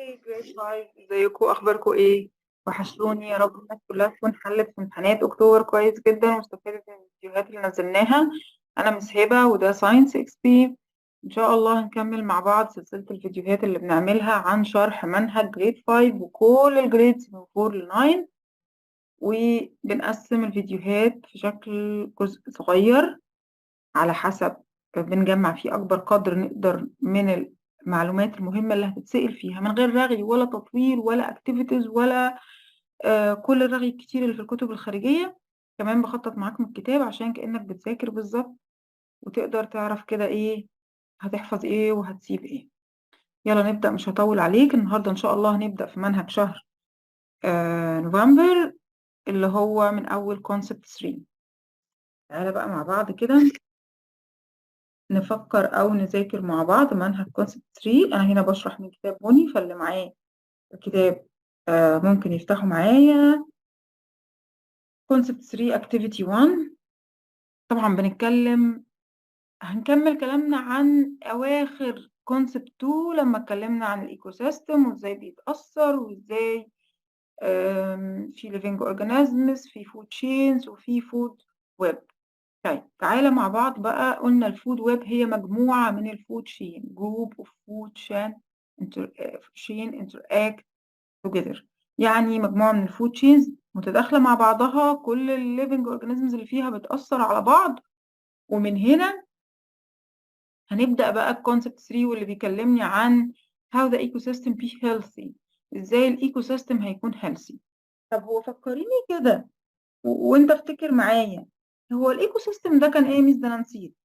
جريد 5 ازيكم اخباركم ايه؟ وحشتوني يا رب الناس كلها تكون حلت في امتحانات اكتوبر كويس جدا واستفادت من الفيديوهات اللي نزلناها. انا مس هبه وده ساينس اكس بي. ان شاء الله هنكمل مع بعض سلسله الفيديوهات اللي بنعملها عن شرح منهج جريد 5 وكل الجريدز من 4 ل 9، وبنقسم الفيديوهات في شكل جزء صغير على حسب بنجمع فيه أكبر قدر نقدر من المعلومات المهمة اللي هتتسأل فيها من غير رغي ولا تطويل ولا اكتيفيتيز ولا كل الرغي الكتير اللي في الكتب الخارجية. كمان بخطط معاكم الكتاب عشان كأنك بتذاكر بالظبط، وتقدر تعرف كده ايه هتحفظ ايه وهتسيب ايه. يلا نبدأ، مش هطول عليك. النهاردة ان شاء الله هنبدأ في منهج شهر نوفمبر اللي هو من أول كونسبت 3. تعالى بقى مع بعض كده نفكر أو نذاكر مع بعض منهج كونسبت 3. أنا هنا بشرح من كتاب بني، فاللي معاه الكتاب ممكن يفتحوا معايا كونسبت 3 اكتيفيتي 1. طبعا هنكمل كلامنا عن أواخر كونسبت 2 لما اتكلمنا عن الإيكو سيستم وإزاي بيتأثر وإزاي في living organisms، في food chains، وفي food web. طيب تعالى مع بعض بقى. قلنا الفود ويب هي مجموعة من الفود شين، جروب اوف فود شين interact together، يعني مجموعة من الفود شينز متداخلة مع بعضها، كل الليفنج اورجانيزمز اللي فيها بتأثر على بعض. ومن هنا هنبدأ بقى الكونسبت 3 واللي بيكلمني عن how the ecosystem be healthy، ازاي الايكو سيستم هيكون healthy. طب هو فكريني كده وانت افتكر معايا، هو الايكو سيستم ده كان ايه يا ميس؟ ده انا نسيت.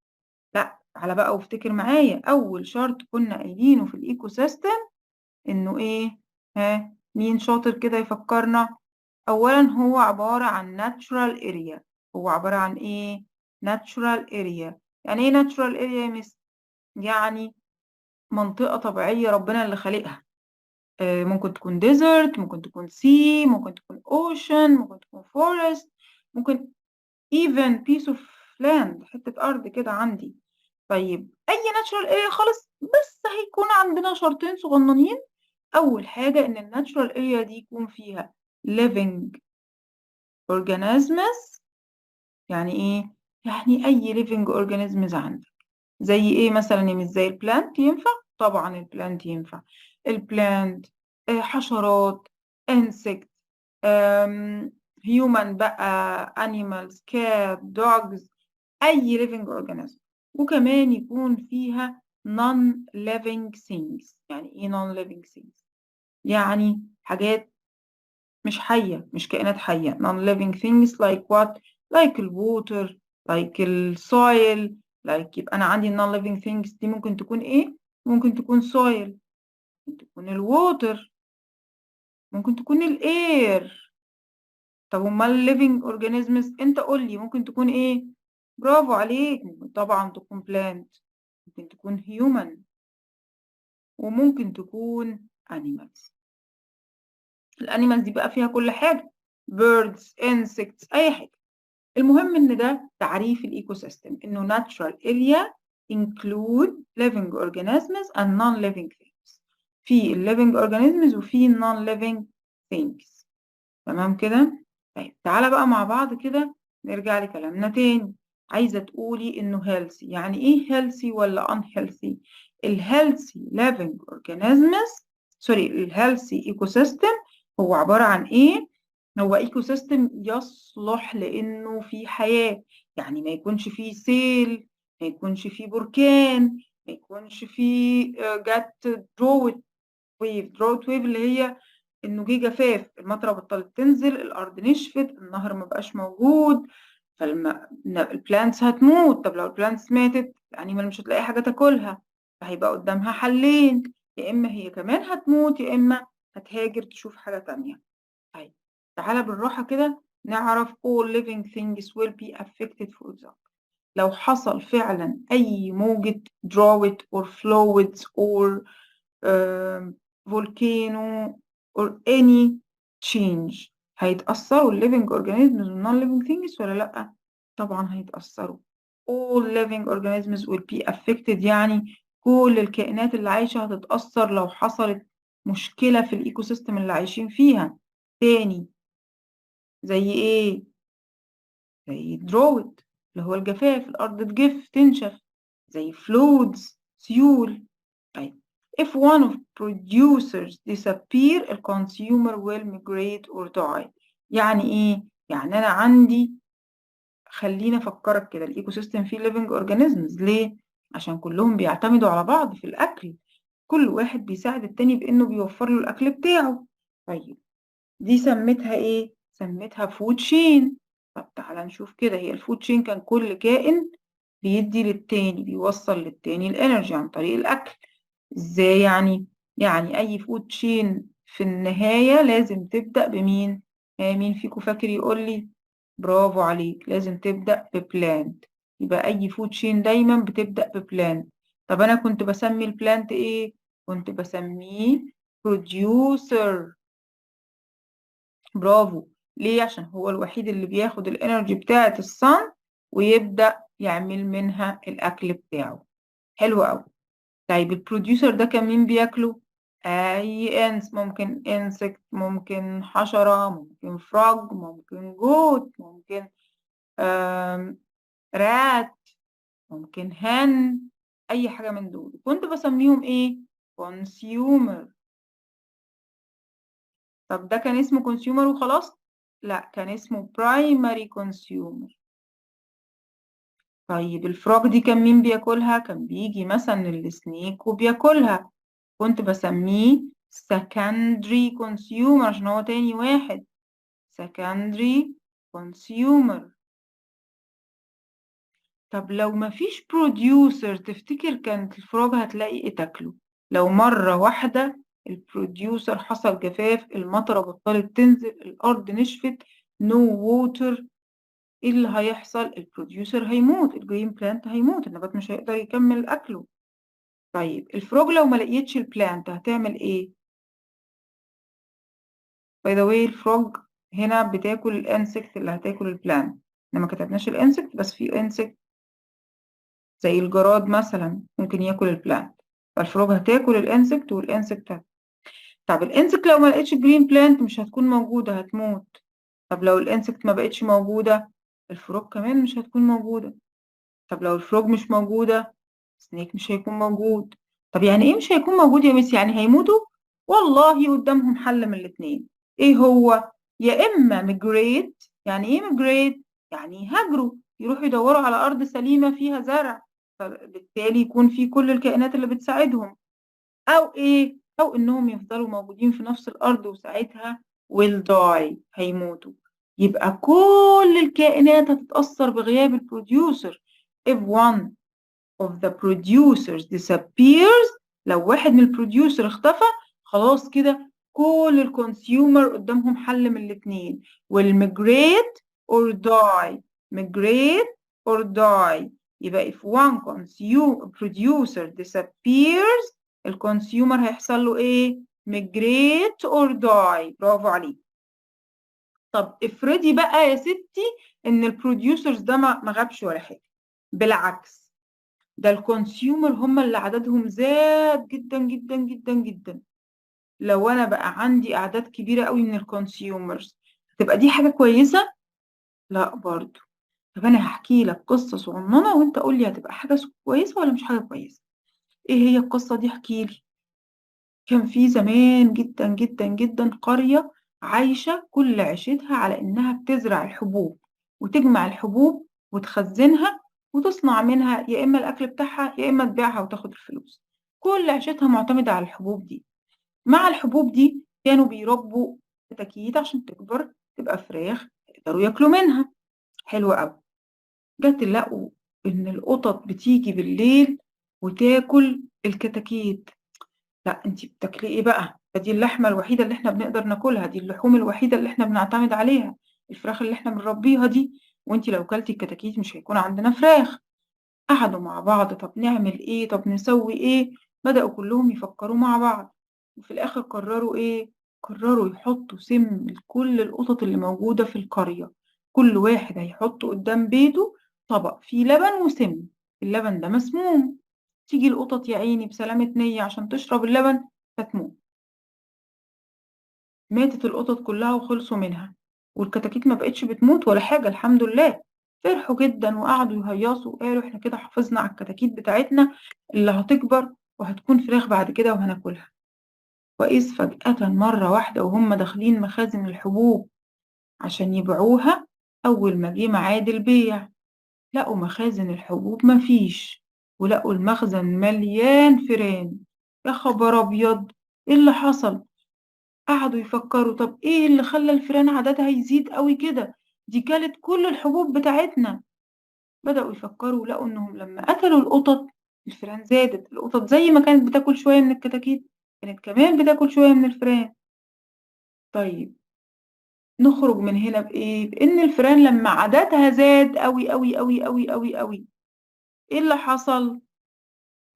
لا على بقى وافتكر معايا، اول شرط كنا قايلينه في الايكو سيستم انه ايه؟ ها مين شاطر كده يفكرنا؟ اولا هو عبارة عن natural area. هو عبارة عن ايه؟ natural area. يعني ايه natural area يا مس؟ يعني منطقة طبيعية ربنا اللي خالقها. ممكن تكون desert، ممكن تكون sea، ممكن تكون ocean، ممكن تكون forest، ممكن even piece of land، حتة أرض كده عندي. طيب أي natural area خالص، بس هيكون عندنا شرطين صغننين. أول حاجة إن الناتشورال area دي يكون فيها living organisms. يعني إيه؟ يعني أي living organisms عندك. زي إيه مثلا؟ مش زي البلانت ينفع؟ طبعا البلانت ينفع. البلانت حشرات، insect، human بقى، animals، cat، dogs، أي living organism. وكمان يكون فيها non-living things. يعني إيه non-living things؟ يعني حاجات مش حية، مش كائنات حية. non-living things like what؟ like الwater، like الsoil. like يبقى أنا عندي non-living things دي ممكن تكون إيه؟ ممكن تكون soil، ممكن تكون الwater، ممكن تكون الاير. طب امال living organisms انت قول لي ممكن تكون ايه؟ برافو عليك، ممكن طبعا تكون plant، ممكن تكون human، وممكن تكون animals. الانيمالز دي بقى فيها كل حاجة، birds، insects، اي حاجة. المهم ان ده تعريف الايكو سيستم، انه natural area include living organisms and non-living things. في living organisms وفي non-living things. تمام كده؟ طيب تعالى بقى مع بعض كده نرجع لكلامنا تاني. عايزة تقولي انه healthy. يعني ايه healthy ولا unhealthy؟ الhealthy living organisms، سوري، الhealthy ecosystem هو عبارة عن ايه؟ هو ecosystem يصلح لانه في حياة. يعني ما يكونش فيه سيل، ما يكونش فيه بركان، ما يكونش فيه جت دروت ويف اللي هي انه جه جفاف، المطره بطلت تنزل، الارض نشفت، النهر ما بقاش موجود، فالبلانتس هتموت. طب لو البلانتس ماتت الانيمال مش هتلاقي حاجه تاكلها، فهيبقى قدامها حلين، يا اما هي كمان هتموت يا اما هتهاجر تشوف حاجه تانية. طيب تعالى بالراحه كده نعرف all living things will be affected. for example لو حصل فعلا اي موجة drought or floods or volcano or any change، هيتأثروا ال living organisms وال non living things ولا لأ؟ طبعا هيتأثروا. all living organisms will be affected، يعني كل الكائنات اللي عايشة هتتأثر لو حصلت مشكلة في الإيكو سيستم اللي عايشين فيها. تاني زي إيه؟ زي drought اللي هو الجفاف، الأرض تجف تنشف. زي floods سيول. طيب if one of producers disappear the consumer will migrate or die. يعني إيه؟ يعني أنا عندي، خليني أفكرك كده، الإيكو سيستم فيه living organisms ليه؟ عشان كلهم بيعتمدوا على بعض في الأكل، كل واحد بيساعد التاني بإنه بيوفر له الأكل بتاعه. طيب دي سميتها إيه؟ سميتها فود شين. طب تعالى نشوف كده، هي الفود شين كان كل كائن بيدي للتاني، بيوصل للتاني الانرجي عن طريق الأكل. إزاي يعني؟ يعني أي فود شين في النهاية لازم تبدأ بمين؟ مين فيكم فاكر يقول لي؟ برافو عليك، لازم تبدأ ببلانت. يبقى أي فود شين دايما بتبدأ ببلانت. طب أنا كنت بسمي البلانت إيه؟ كنت بسميه بروديوسر. برافو. ليه؟ عشان هو الوحيد اللي بياخد الانرجي بتاعة الصن ويبدأ يعمل منها الأكل بتاعه. حلو أوي. طيب البروديوسر ده كان مين بياكله؟ أي ممكن انسكت، ممكن حشرة، ممكن فروج، ممكن جوت، ممكن رات، ممكن هن. أي حاجة من دول كنت بسميهم إيه؟ كونسيومر. طب ده كان اسمه كونسيومر وخلاص؟ لا، كان اسمه برايمري كونسيومر. طيب الفراخ دي كان مين بياكلها؟ كان بيجي مثلا السنيك وبياكلها، كنت بسميه secondary consumer عشان هو تاني واحد. secondary consumer. طب لو مفيش بروديوسر، تفتكر كانت الفراخ هتلاقي ايه تاكله؟ لو مرة واحدة البروديوسر حصل جفاف، المطرة بطلت تنزل، الأرض نشفت، no water، ايه اللي هيحصل؟ البروديوسر هيموت، الجرين بلانت هيموت، النبات مش هيقدر يكمل أكله. طيب الفروج لو ما لقيتش البلانت هتعمل ايه؟ باي ذا واي الفروج هنا بتاكل الانسكت اللي هتاكل البلانت. احنا ما كتبناش الانسكت، بس في انسكت زي الجراد مثلا ممكن ياكل البلانت، فالفروج هتاكل الانسكت والانسكت طب الانسكت لو ما لقيتش جرين بلانت مش هتكون موجودة، هتموت. طب لو الانسكت ما بقتش موجودة، الفروج كمان مش هتكون موجودة. طب لو الفروج مش موجودة، سنيك مش هيكون موجود. طب يعني ايه مش هيكون موجود يا ميس؟ يعني هيموتوا؟ والله قدامهم حل من الاتنين. ايه هو؟ يا اما ميجريت. يعني ايه ميجريت؟ يعني يهاجروا، يروحوا يدوروا على ارض سليمة فيها زرع، فبالتالي يكون في كل الكائنات اللي بتساعدهم. او ايه؟ او انهم يفضلوا موجودين في نفس الارض، وساعتها will die، هيموتوا. يبقى كل الكائنات هتتأثر بغياب البروديوسر. if one of the producers disappears، لو واحد من البروديوسر اختفى، خلاص كده كل الكونسيومر قدامهم حل من الاتنين، will migrate or die. migrate or die. يبقى if one producer disappears، الكونسيومر هيحصل له ايه؟ migrate or die. برافو عليك. طب افرضي بقى يا ستي ان البروديوسرز ده ما غابش ولا حاجه، بالعكس، ده الكونسيومر هم اللي عددهم زاد جدا جدا جدا جدا. لو انا بقى عندي اعداد كبيره قوي من الكونسيومرز، تبقى دي حاجه كويسه؟ لا برضو. طب انا هحكي لك قصه صغننه وانت قول لي هتبقى حاجه كويسه ولا مش حاجه كويسه. ايه هي القصه دي؟ احكي لي. كان في زمان جدا جدا جدا قريه عايشه كل عيشتها على انها بتزرع الحبوب وتجمع الحبوب وتخزنها وتصنع منها يا إما الأكل بتاعها يا إما تبيعها وتاخد الفلوس. كل عيشتها معتمدة على الحبوب دي. مع الحبوب دي كانوا بيربوا كتاكيت عشان تكبر تبقى فراخ يقدروا ياكلوا منها. حلو قوي. جت لقوا إن القطط بتيجي بالليل وتاكل الكتاكيت. لا انتي بتاكلي ايه بقى؟ دي اللحمة الوحيدة اللي احنا بنقدر ناكلها، دي اللحوم الوحيدة اللي احنا بنعتمد عليها، الفراخ اللي احنا بنربيها دي، وانتي لو كلتي الكتاكيت مش هيكون عندنا فراخ. قعدوا مع بعض، طب نعمل ايه؟ طب نسوي ايه؟ بدأوا كلهم يفكروا مع بعض، وفي الآخر قرروا ايه؟ قرروا يحطوا سم لكل القطط اللي موجودة في القرية. كل واحد هيحط قدام بيته طبق فيه لبن وسم. اللبن ده مسموم، تيجي القطط يا عيني بسلامة نية عشان تشرب اللبن فتموت. ماتت القطط كلها وخلصوا منها، والكتاكيت ما بقتش بتموت ولا حاجة الحمد لله. فرحوا جدا وقعدوا يهيصوا وقالوا احنا كده حافظنا على الكتاكيت بتاعتنا اللي هتكبر وهتكون فراخ بعد كده وهناكلها. وإذ فجأة مرة واحدة وهم داخلين مخازن الحبوب عشان يبيعوها، أول ما جه ميعاد البيع لقوا مخازن الحبوب مفيش، ولقوا المخزن مليان فيران. يا خبر أبيض، إيه اللي حصل؟ قعدوا يفكروا طب إيه اللي خلى الفيران عددها يزيد قوي كده؟ دي كانت كل الحبوب بتاعتنا. بدأوا يفكروا ولقوا إنهم لما أكلوا القطط الفيران زادت. القطط زي ما كانت بتاكل شوية من الكتاكيت كانت كمان بتاكل شوية من الفيران. طيب نخرج من هنا بإيه؟ بإن الفيران لما عددها زاد قوي قوي قوي قوي قوي قوي، إيه اللي حصل؟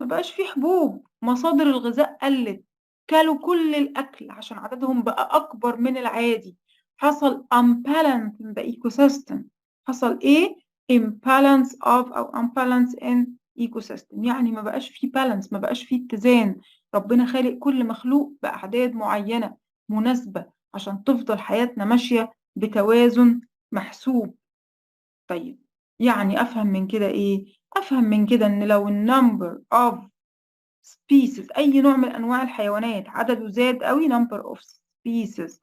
ما بقاش فيه حبوب، مصادر الغذاء قلت، كلوا كل الأكل عشان عددهم بقى أكبر من العادي. حصل imbalance in the ecosystem. حصل إيه؟ imbalance of أو imbalance in ecosystem، يعني ما بقاش فيه balance، ما بقاش فيه اتزان. ربنا خالق كل مخلوق بأعداد معينة مناسبة عشان تفضل حياتنا ماشية بتوازن محسوب. طيب يعني أفهم من كده إيه؟ أفهم من كده إن لو number of species أي نوع من أنواع الحيوانات عدده زاد قوي number of species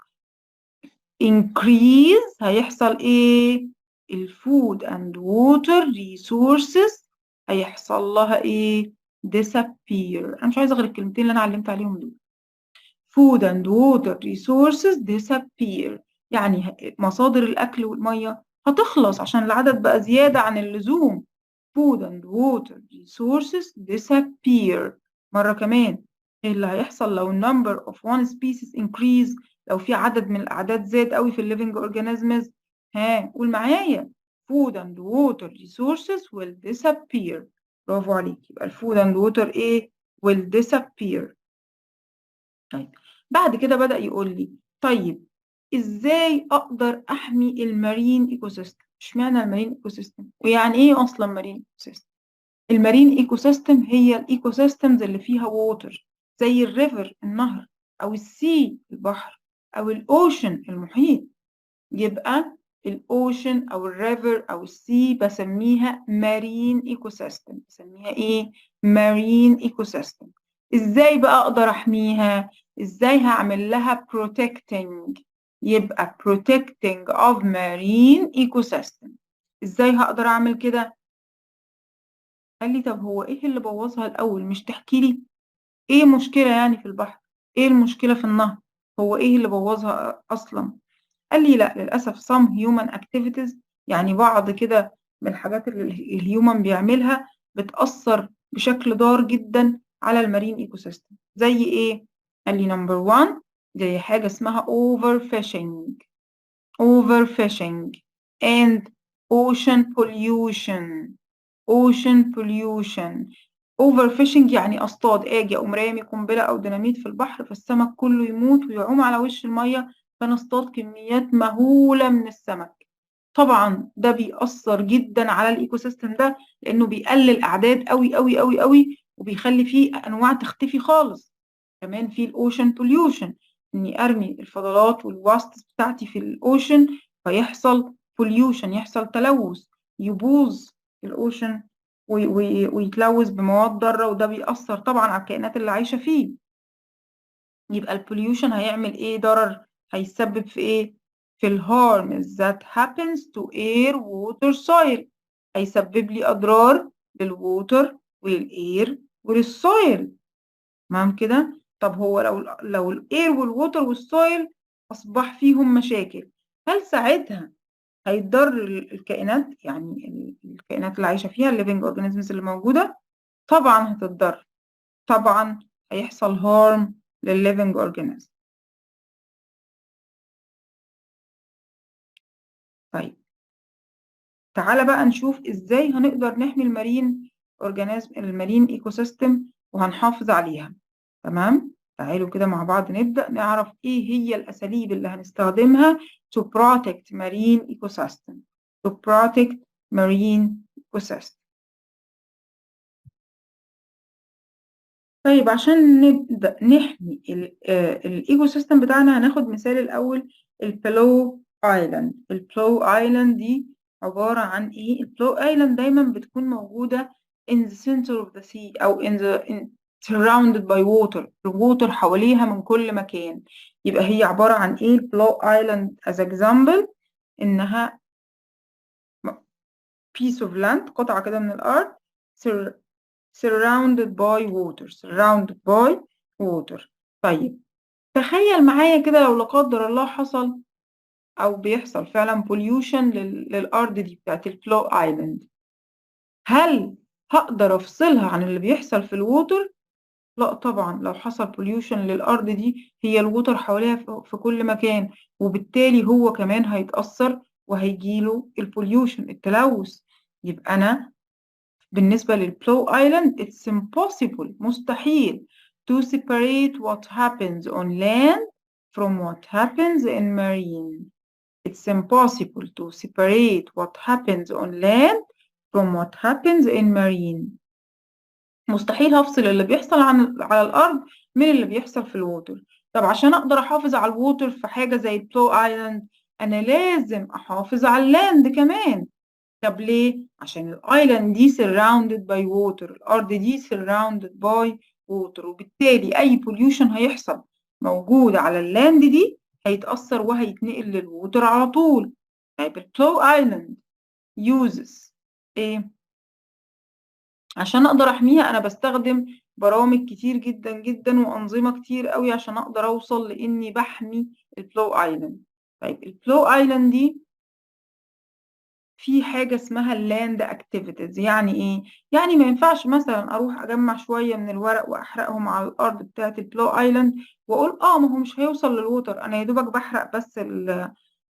increase هيحصل إيه؟ الفود and water resources هيحصل لها إيه؟ disappear. أنا مش عايزة غير الكلمتين اللي أنا علمت عليهم دول. food and water resources disappear، يعني مصادر الأكل والمية هتخلص عشان العدد بقى زيادة عن اللزوم. food and water resources disappear. مرة كمان، إيه اللي هيحصل لو number of one species increase؟ لو في عدد من الأعداد زاد قوي في living organisms، ها قول معايا، food and water resources will disappear. برافو عليك، يبقى الفود and water إيه؟ will disappear. طيب بعد كده بدأ يقول لي طيب ازاي اقدر احمي المارين ايكو سيستم؟ اشمعنى المارين ايكو سيستم؟ ويعني ايه اصلا مارين ايكو سيستم؟ المارين ايكو سيستم هي الايكو سيستمز اللي فيها ووتر، زي الريفر النهر، او السي البحر، او الاوشن المحيط. يبقى الاوشن او الريفر او السي بسميها مارين ايكو سيستم. بسميها ايه؟ مارين ايكو سيستم. ازاي بقى اقدر احميها؟ ازاي هعمل لها protecting؟ يبقى protecting of marine ecosystem. ازاي هقدر اعمل كده؟ قال لي طب هو ايه اللي بوظها الاول؟ مش تحكي لي ايه مشكلة يعني في البحر؟ ايه المشكلة في النهر؟ هو ايه اللي بوظها اصلا؟ قال لي لا للأسف some human activities، يعني بعض كده من الحاجات اللي الهيومن بيعملها بتأثر بشكل ضار جدا على المارين ايكو سيستم. زي ايه؟ قال لي نمبر 1 زي حاجة اسمها overfishing. overfishing and ocean pollution. ocean pollution. overfishing يعني اصطاد، اجي اقوم رامي قنبله او ديناميت في البحر فالسمك كله يموت ويعوم على وش الميه، فنصطاد كميات مهوله من السمك. طبعا ده بيأثر جدا على الايكو سيستم ده، لانه بيقلل اعداد قوي قوي قوي قوي وبيخلي فيه انواع تختفي خالص. كمان في الاوشن بوليوشن، اني ارمي الفضلات والواست بتاعتي في الاوشن فيحصل بوليوشن، يحصل تلوث، يبوظ الاوشن ويتلوث بمواد ضاره، وده بيأثر طبعا على الكائنات اللي عايشه فيه. يبقى البوليوشن هيعمل ايه؟ ضرر، هيسبب في ايه؟ في الهارم that happens to air water soil. هيسبب لي اضرار للووتر وللاير وللسويل. تمام كده؟ طب هو لو الاير والووتر والسويل اصبح فيهم مشاكل، هل ساعتها هيتضر الكائنات، يعني الكائنات اللي عايشه فيها الليفنج اورجانيزمز اللي موجوده؟ طبعا هتتضر، طبعا هيحصل هارم للليفنج اورجانيزم. طيب تعالى بقى نشوف ازاي هنقدر نحمي المارين اورجانيزم، المارين ايكو سيستم، وهنحافظ عليها. تمام؟ تعالوا كده مع بعض نبدأ نعرف ايه هي الاساليب اللي هنستخدمها to protect marine ecosystem. to protect marine ecosystem. طيب عشان نبدأ نحمي الايكو سيستم بتاعنا، هناخد مثال الأول. البلو ايلاند. البلو ايلاند دي عبارة عن ايه؟ البلو ايلاند دايما بتكون موجودة in the center of the sea أو surrounded by water. الووتر حواليها من كل مكان. يبقى هي عبارة عن ايه البلو ايلاند as example؟ إنها piece of land، قطعة كده من الأرض، surrounded by water. surrounded by water. طيب تخيل معايا كده لو لا قدر الله حصل او بيحصل فعلا pollution للارض دي بتاعت البلو ايلاند، هل هقدر افصلها عن اللي بيحصل في الووتر؟ لا طبعا. لو حصل pollution للارض دي، هي الووتر حواليها في كل مكان، وبالتالي هو كمان هيتأثر وهيجيله البوليوشن، التلوث. يبقى انا بالنسبة للبلو ايلاند it's impossible، مستحيل to separate what happens on land from what happens in marine. It's impossible to separate what happens on land from what happens in marine. مستحيل هفصل اللي بيحصل على الأرض من اللي بيحصل في الووتر. طب عشان أقدر أحافظ على الووتر في حاجة زي البلو ايلاند، أنا لازم أحافظ على اللاند كمان. طب ليه؟ عشان الايلاند دي surrounded by water. الارض دي surrounded by water، وبالتالي اي pollution هيحصل موجود على اللاند دي هيتأثر وهيتنقل للووتر على طول. طيب البلو ايلاند uses ايه؟ عشان اقدر احميها انا بستخدم برامج كتير جدا جدا وانظمة كتير قوي عشان اقدر اوصل لاني بحمي البلو ايلاند. طيب البلو ايلاند دي في حاجة اسمها اللاند اكتيفيتيز. يعني ايه؟ يعني ما ينفعش مثلا اروح اجمع شوية من الورق واحرقهم على الارض بتاعت البلو ايلاند واقول ما هو مش هيوصل للوتر، انا يا دوبك بحرق بس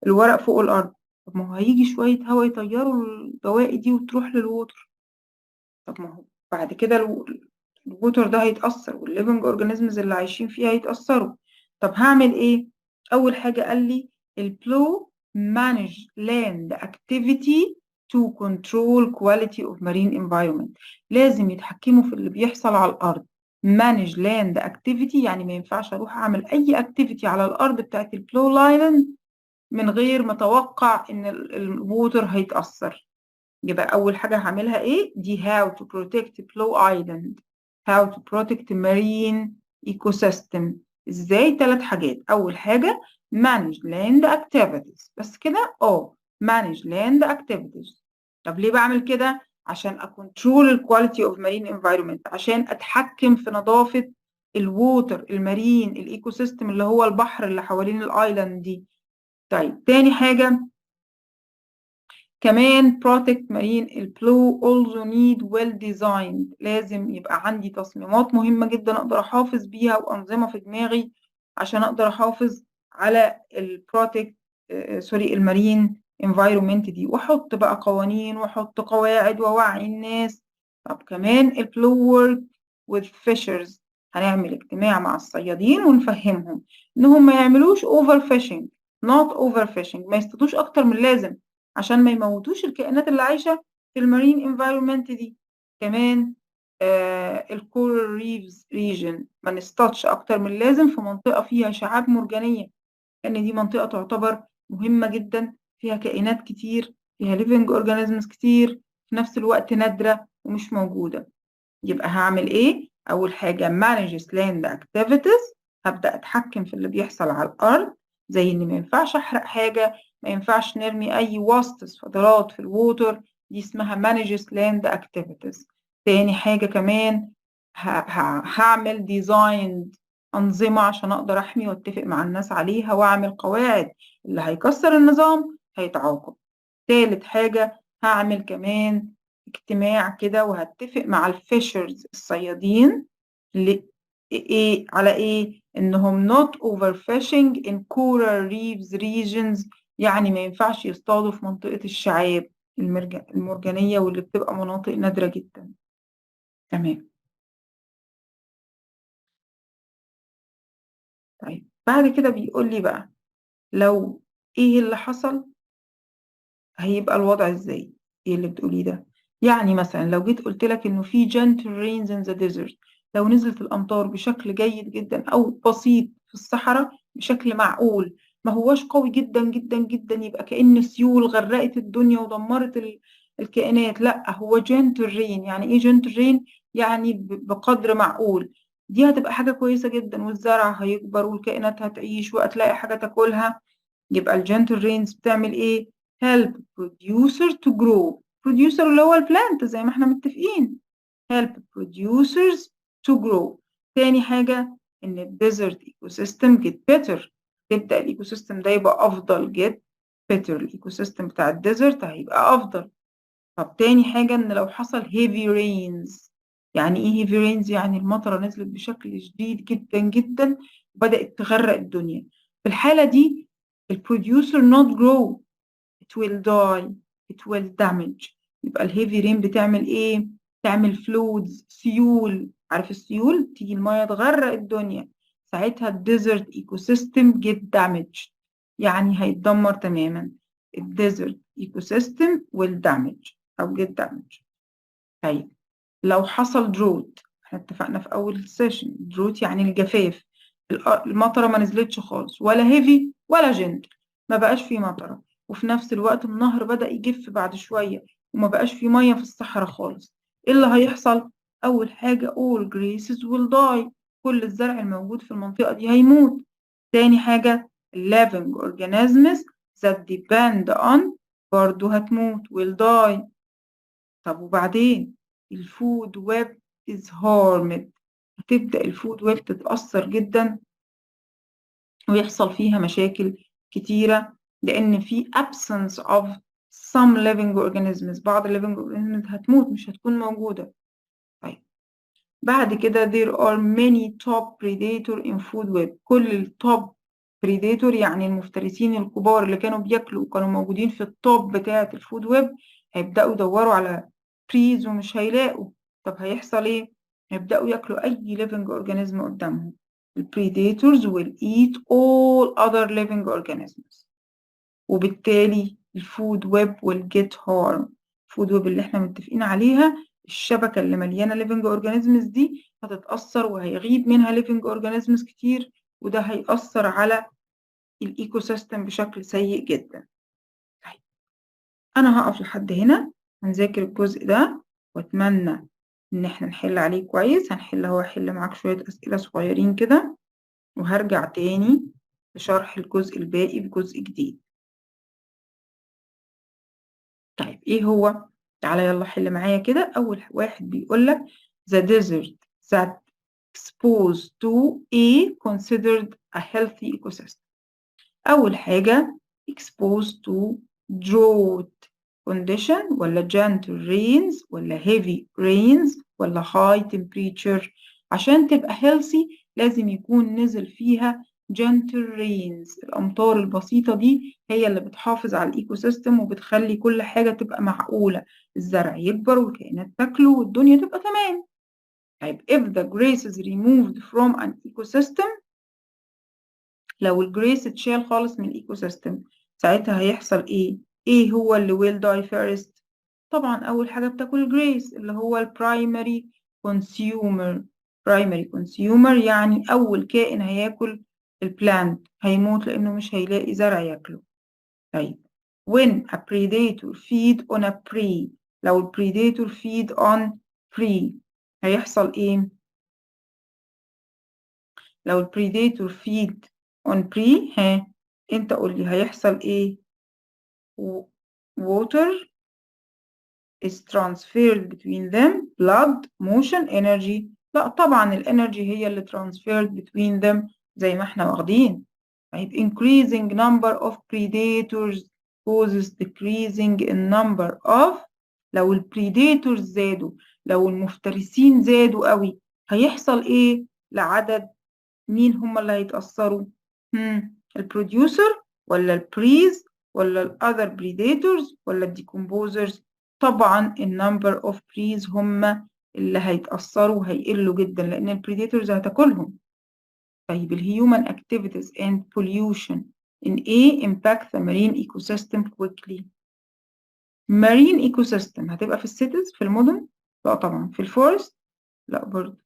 الورق فوق الارض. طب ما هو هيجي شوية هوا يطيروا البواقي دي وتروح للوتر. طب ما هو بعد كده الووتر ده هيتأثر والليفنج اورجانيزمز اللي عايشين فيها هيتأثروا. طب هعمل ايه؟ اول حاجة قال لي البلو manage land activity to control quality of marine environment. لازم يتحكموا في اللي بيحصل على الارض. manage land activity يعني ما ينفعش اروح اعمل اي activity على الارض بتاعت البلو لايلاند من غير ما اتوقع ان الووتر هيتأثر. يبقى أول حاجة هعملها إيه؟ دي how to protect Blue Island. how to protect marine ecosystem. إزاي؟ 3 حاجات. أول حاجة manage land activities. بس كده؟ manage land activities. طب ليه بعمل كده؟ عشان أكونترول الكواليتي اوف marine environment، عشان أتحكم في نظافة الووتر، المارين، الإيكو سيستم اللي هو البحر اللي حوالين الآيلاند دي. طيب تاني حاجة كمان protect marine. البلو also need well designed. لازم يبقى عندي تصميمات مهمة جدا أقدر أحافظ بيها وأنظمة في دماغي عشان أقدر أحافظ على البروتكت سوري المارين environment دي، وأحط بقى قوانين وأحط قواعد وأوعي الناس. طب كمان البلو work with fishers. هنعمل اجتماع مع الصيادين ونفهمهم إنهم ما يعملوش overfishing. not overfishing، ما يصطادوش أكتر من اللازم عشان ما يموتوش الكائنات اللي عايشة في المارين انفايرومنت دي. كمان الكورال ريفز ريجن، ما نصطادش اكتر من اللازم في منطقة فيها شعاب مرجانية، لان دي منطقة تعتبر مهمة جدا، فيها كائنات كتير، فيها living organisms كتير، في نفس الوقت نادرة ومش موجودة. يبقى هعمل ايه؟ اول حاجة manage land activities. هبدأ اتحكم في اللي بيحصل على الارض، زي ان ما ينفعش احرق حاجة، ما ينفعش نرمي اي wastes فضلات في الووتر، دي اسمها manage land activities. تاني حاجة كمان هعمل design أنظمة عشان أقدر أحمي وأتفق مع الناس عليها وأعمل قواعد، اللي هيكسر النظام هيتعاقب. تالت حاجة هعمل كمان اجتماع كده وهتفق مع الفيشرز الصيادين ايه على ايه؟ انهم not overfishing in coral reefs regions. يعني ما ينفعش يصطادوا في منطقة الشعاب المرجانية واللي بتبقى مناطق نادرة جدا. تمام. طيب بعد كده بيقول لي بقى لو ايه اللي حصل هيبقى الوضع ازاي؟ ايه اللي بتقوليه ده؟ يعني مثلا لو جيت قلت لك انه في gentle rains in the desert، لو نزلت الأمطار بشكل جيد جدا أو بسيط في الصحراء بشكل معقول، ما هوش قوي جدا جدا جدا يبقى كأن سيول غرقت الدنيا ودمرت الكائنات، لا هو جنتل رين. يعني ايه جنتل رين؟ يعني بقدر معقول. دي هتبقى حاجة كويسة جدا، والزرع هيكبر والكائنات هتعيش وهتلاقي حاجة تاكلها. يبقى الجنتل رينز بتعمل ايه؟ help producer to grow. producer اللي هو البلانت زي ما احنا متفقين. help producers to grow. تاني حاجة ان الديزرت ايكو سيستم get better. تبدأ الايكو سيستم ده يبقى افضل. get better. الايكو سيستم بتاع الديزرت هيبقى افضل. طب تاني حاجة ان لو حصل heavy rains. يعني ايه heavy rains؟ يعني المطرة نزلت بشكل شديد جدا جدا وبدأت تغرق الدنيا. في الحالة دي البروديوسر not grow. it will die. it will damage. يبقى الهيفي رين بتعمل ايه؟ تعمل فلودز، سيول. عارف السيول؟ تيجي المية تغرق الدنيا. ساعتها الديزرت ايكو سيستم get damaged. يعني هيتدمر تماما. الديزرت ايكو سيستم will damage او get damaged. طيب لو حصل دروت، احنا اتفقنا في اول سيشن دروت يعني الجفاف. المطره ما نزلتش خالص، ولا هيفي ولا جنتل. ما بقاش فيه مطره، وفي نفس الوقت النهر بدأ يجف بعد شويه وما بقاش فيه ميه في الصحراء خالص. ايه اللي هيحصل؟ اول حاجه all grasses will die. كل الزرع الموجود في المنطقه دي هيموت. تاني حاجه living organisms that depend on برضو هتموت will die. طب وبعدين الفود ويب is harmed. هتبدأ الفود ويب تتأثر جدا ويحصل فيها مشاكل كتيرة، لأن في absence of some living organisms. بعض living organisms هتموت، مش هتكون موجودة. طيب بعد كده there are many top predator in food web. كل التوب predator يعني المفترسين الكبار اللي كانوا بياكلوا وكانوا موجودين في التوب بتاعة الفود ويب هيبدأوا يدوروا على بريز ومش هيلاقوا. طب هيحصل ايه؟ هيبدأوا ياكلوا أي living organism قدامهم. ال predators will eat all other living organisms. وبالتالي الفود ويب will get harm. الفود ويب اللي احنا متفقين عليها، الشبكة اللي مليانة living organisms دي هتتأثر وهيغيب منها living organisms كتير، وده هيأثر على الايكو سيستم بشكل سيء جدا. طيب انا هقف لحد هنا. هنذاكر الجزء ده واتمنى ان احنا نحل عليه كويس. هحل معاك شوية اسئلة صغيرين كده، وهرجع تاني لشرح الجزء الباقي بجزء جديد. طيب ايه هو؟ تعالى يلا حل معايا كده. اول واحد بيقول لك the desert that exposed to a considered a healthy ecosystem. اول حاجة exposed to drought condition ولا gentle rains ولا heavy rains ولا high temperature. عشان تبقى healthy لازم يكون نزل فيها gentle rains. الأمطار البسيطة دي هي اللي بتحافظ على الإيكو سيستم وبتخلي كل حاجة تبقى معقولة. الزرع يكبر والكائنات تاكله والدنيا تبقى تمام. طيب if the grass is removed from an ecosystem. لو الجريس اتشال خالص من الإيكو سيستم ساعتها هيحصل إيه؟ إيه هو اللي will die first؟ طبعا أول حاجة بتاكل الجريس اللي هو البرايمري كونسيومر. برايمري كونسيومر يعني أول كائن هياكل البلانت هيموت لأنه مش هيلاقي زرع ياكله. طيب when a predator feed on a prey. لو البريديتور feed on prey هيحصل إيه؟ لو البريديتور feed on prey انت قول لي هيحصل ايه؟ water is transferred between them. blood, motion, energy. لا طبعا الانرجي هي اللي transferred between them زي ما احنا واخدين. طيب increasing number of predators causes decreasing in number of. لو البريديتورز زادوا، لو المفترسين زادوا قوي هيحصل ايه لعدد؟ مين هم اللي هيتأثروا؟ البروديوسر ولا البريز ولا الأذر بريديتورز ولا الديكومبوزرز؟ طبعا النمبر اوف بريز هم اللي هيتأثروا وهيقلوا جدا لأن البريديتورز هتاكلهم. طيب الهيومن activities and pollution in A impact the marine ecosystem quickly. marine ecosystem هتبقى في السيتيز في المدن؟ لا طبعا. في الفورست؟ لا برضه.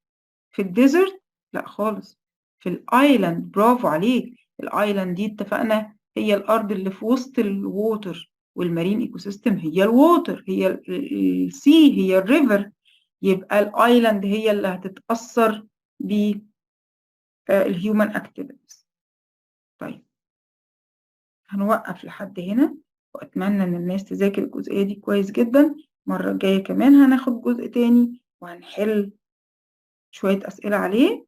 في الديزرت؟ لا خالص، في الايلاند. برافو عليك. الايلاند دي اتفقنا هي الارض اللي في وسط الووتر، والمارين ايكو سيستم هي الووتر، هي السي، هي الريفر. يبقى الايلاند هي اللي هتتأثر بالهيومن اكتيفيتيز. طيب هنوقف لحد هنا، واتمنى ان الناس تذاكر الجزئية دي كويس جدا. المرة الجاية كمان هناخد جزء تاني وهنحل شوية أسئلة عليه.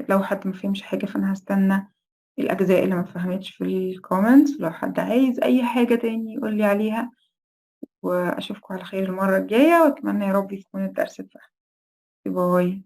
لو حد ما فهمش حاجة فأنا هستنى الأجزاء اللي ما فهمتش في الكومنتس. لو حد عايز أي حاجة تاني يقول لي عليها. وأشوفكم على خير المرة الجاية، وأتمنى يا رب يكون الدرس اتفهم. باي.